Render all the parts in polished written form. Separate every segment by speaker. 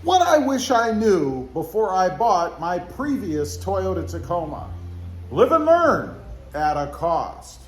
Speaker 1: What I wish I knew before I bought my previous Toyota Tacoma. Live and learn at a cost.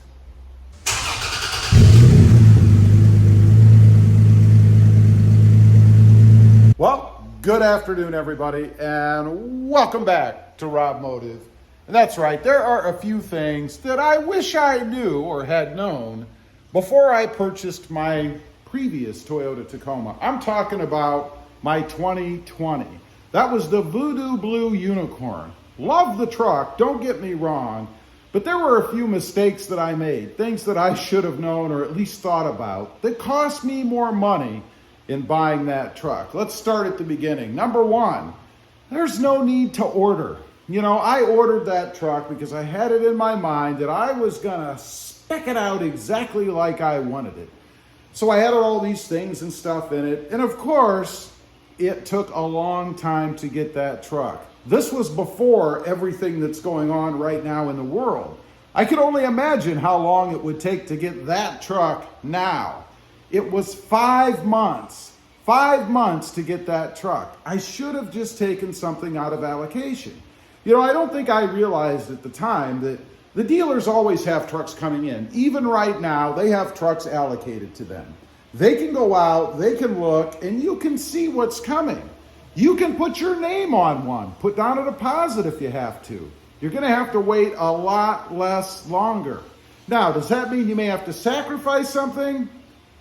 Speaker 1: Well, good afternoon, everybody, and welcome back to RobMotive. And that's right, there are a few things that I wish I knew or had known before I purchased my previous Toyota Tacoma. I'm talking about my 2020. That was the Voodoo Blue Unicorn. Love the truck, don't get me wrong, but there were a few mistakes that I made, things that I should have known or at least thought about that cost me more money in buying that truck. Let's start at the beginning. Number one, there's no need to order. You know, I ordered that truck because I had it in my mind that I was gonna spec it out exactly like I wanted it. So I had all these things and stuff in it, and of course, it took a long time to get that truck. This was before everything that's going on right now in the world. I could only imagine how long it would take to get that truck now. It was 5 months to get that truck. I should have just taken something out of allocation. You know, I don't think I realized at the time that the dealers always have trucks coming in. Even right now, they have trucks allocated to them. They can go out, they can look, and you can see what's coming. You can put your name on one, put down a deposit if you have to. You're gonna have to wait a lot less longer. Now, does that mean you may have to sacrifice something?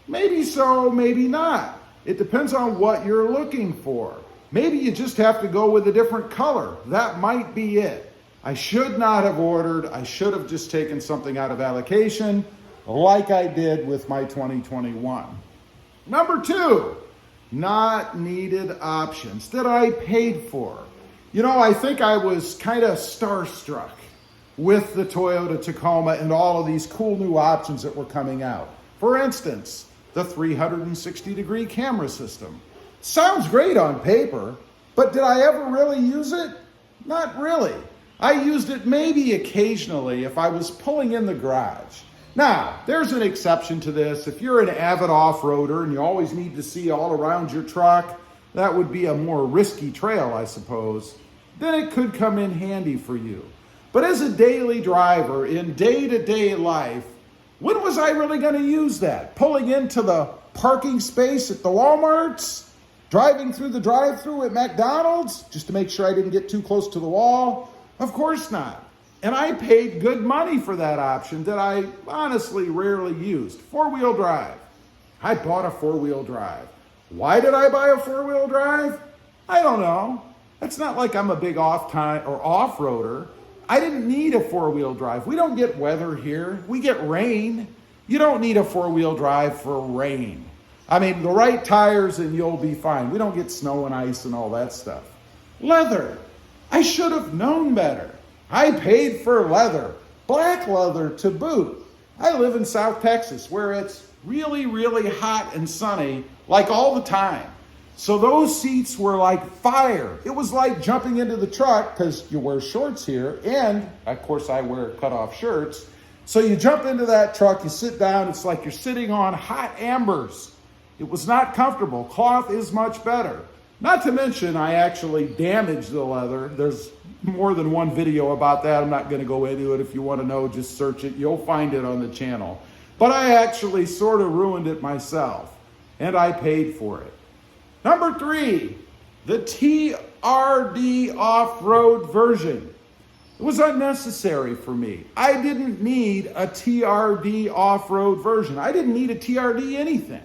Speaker 1: Maybe so, maybe not. It depends on what you're looking for. Maybe you just have to go with a different color. That might be it. I should not have ordered. I should have just taken something out of allocation like I did with my 2021. Number two, not needed options that I paid for. You know, I think I was kind of starstruck with the Toyota Tacoma and all of these cool new options that were coming out. For instance, the 360-degree camera system. Sounds great on paper, but did I ever really use it? Not really. I used it maybe occasionally if I was pulling in the garage. Now, there's an exception to this. If you're an avid off-roader and you always need to see all around your truck, that would be a more risky trail, I suppose, then it could come in handy for you. But as a daily driver in day-to-day life, when was I really going to use that? Pulling into the parking space at the Walmarts? Driving through the drive-thru at McDonald's just to make sure I didn't get too close to the wall? Of course not. And I paid good money for that option that I honestly rarely used. Four-wheel drive. I bought a four-wheel drive. Why did I buy a four-wheel drive? I don't know. It's not like I'm a big off-roader. I didn't need a four-wheel drive. We don't get weather here. We get rain. You don't need a four-wheel drive for rain. I mean, the right tires and you'll be fine. We don't get snow and ice and all that stuff. Leather. I should have known better. I paid for leather, black leather to boot. I live in South Texas where it's really, really hot and sunny like all the time. So those seats were like fire. It was like jumping into the truck because you wear shorts here and of course I wear cut-off shirts. So you jump into that truck, you sit down, it's like you're sitting on hot embers. It was not comfortable. Cloth is much better. Not to mention, I actually damaged the leather. There's more than one video about that. I'm not going to go into it. If you want to know, just search it. You'll find it on the channel. But I actually sort of ruined it myself, and I paid for it. Number three, the TRD off-road version. It was unnecessary for me. I didn't need a TRD off-road version. I didn't need a TRD anything.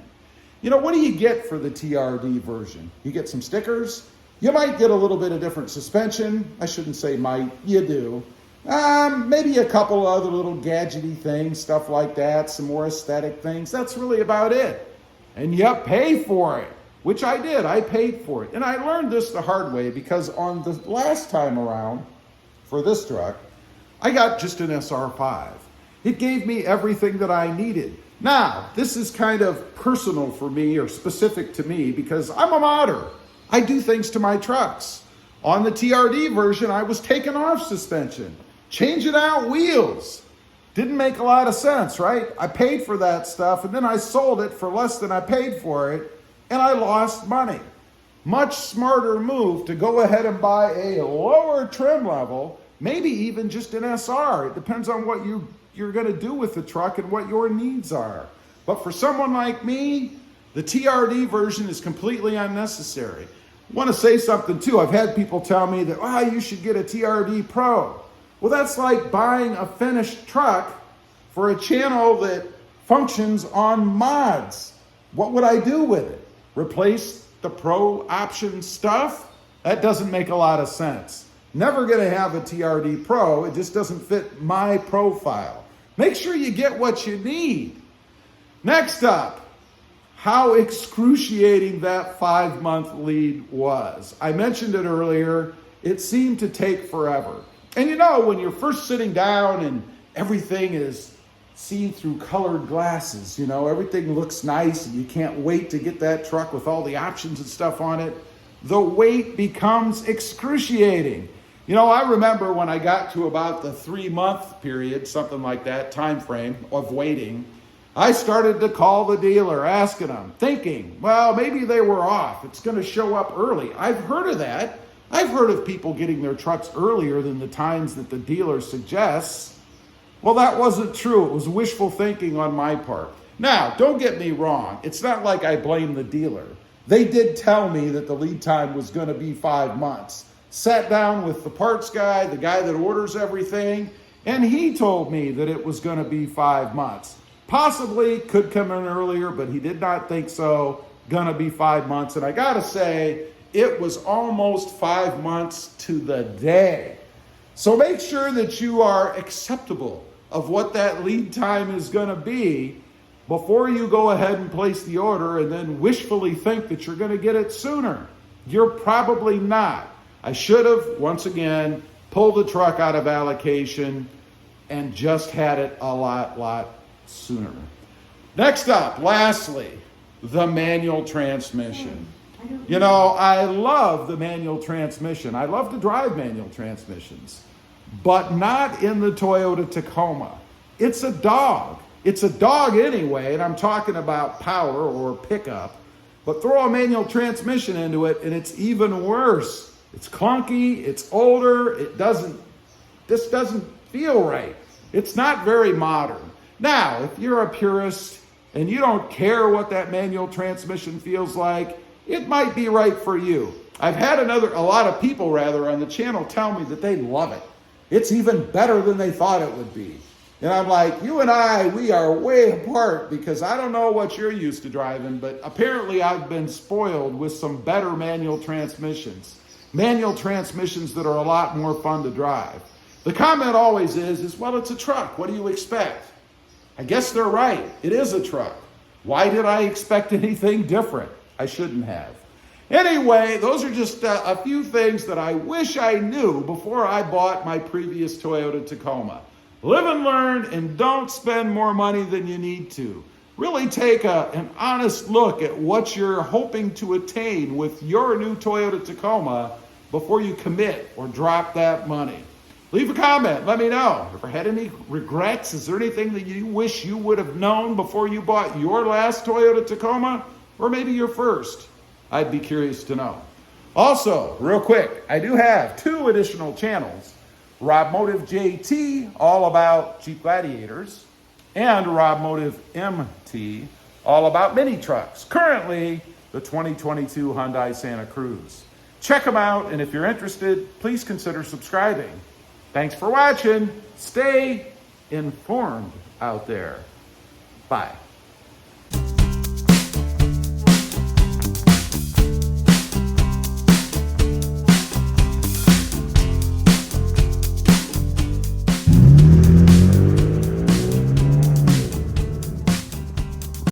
Speaker 1: You know, what do you get for the TRD version? You get some stickers. You might get a little bit of different suspension. I shouldn't say might, you do. Maybe a couple other little gadgety things, stuff like that, some more aesthetic things. That's really about it. And you pay for it, which I did. I paid for it. And I learned this the hard way because on the last time around for this truck, I got just an SR5. It gave me everything that I needed. Now, this is kind of personal for me or specific to me because I'm a modder. I do things to my trucks. On the TRD version, I was taking off suspension, changing out wheels. Didn't make a lot of sense, right? I paid for that stuff and then I sold it for less than I paid for it and I lost money. much smarter move to go ahead and buy a lower trim level, maybe even just an SR. It depends on what you're going to do with the truck and what your needs are. But for someone like me, the TRD version is completely unnecessary. I want to say something too. I've had people tell me that, you should get a TRD Pro. Well, that's like buying a finished truck for a channel that functions on mods. What would I do with it? Replace the Pro option stuff? That doesn't make a lot of sense. Never going to have a TRD Pro. It just doesn't fit my profile. Make sure you get what you need. Next up, how excruciating that 5-month lead was. I mentioned it earlier. It seemed to take forever. And when you're first sitting down and everything is seen through colored glasses, everything looks nice and you can't wait to get that truck with all the options and stuff on it, the wait becomes excruciating. I remember when I got to about the 3-month period, something like that, time frame of waiting, I started to call the dealer, asking them, thinking, well, maybe they were off. It's going to show up early. I've heard of that. I've heard of people getting their trucks earlier than the times that the dealer suggests. Well, that wasn't true. It was wishful thinking on my part. Now, don't get me wrong. It's not like I blame the dealer. They did tell me that the lead time was going to be 5 months. Sat down with the parts guy, the guy that orders everything, and he told me that it was going to be 5 months. Possibly could come in earlier, but he did not think so. Gonna be 5 months. And I gotta say, it was almost 5 months to the day. So make sure that you are acceptable of what that lead time is gonna be before you go ahead and place the order and then wishfully think that you're gonna get it sooner. You're probably not. I should have, once again, pulled the truck out of allocation and just had it a lot sooner. Next up, lastly, the manual transmission. I love the manual transmission. I love to drive manual transmissions, but not in the Toyota Tacoma. It's a dog. It's a dog anyway, and I'm talking about power or pickup, but throw a manual transmission into it and it's even worse. It's clunky, it's older, this doesn't feel right. It's not very modern. Now, if you're a purist and you don't care what that manual transmission feels like, it might be right for you. I've had a lot of people on the channel tell me that they love it. It's even better than they thought it would be. And I'm like, you and I, we are way apart because I don't know what you're used to driving, but apparently I've been spoiled with some better manual transmissions. Manual transmissions that are a lot more fun to drive. The comment always is, well, it's a truck. What do you expect? I guess they're right. It is a truck. Why did I expect anything different? I shouldn't have. Anyway, those are just a few things that I wish I knew before I bought my previous Toyota Tacoma. Live and learn, and don't spend more money than you need to. Really take an honest look at what you're hoping to attain with your new Toyota Tacoma before you commit or drop that money. Leave a comment. Let me know. Ever had any regrets? Is there anything that you wish you would have known before you bought your last Toyota Tacoma? Or maybe your first? I'd be curious to know. Also, real quick, I do have 2 additional channels. RobMotive JT, all about Jeep Gladiators, and RobMotive MT, all about mini trucks. Currently, the 2022 Hyundai Santa Cruz. Check them out, and if you're interested, please consider subscribing. Thanks for watching. Stay informed out there. Bye.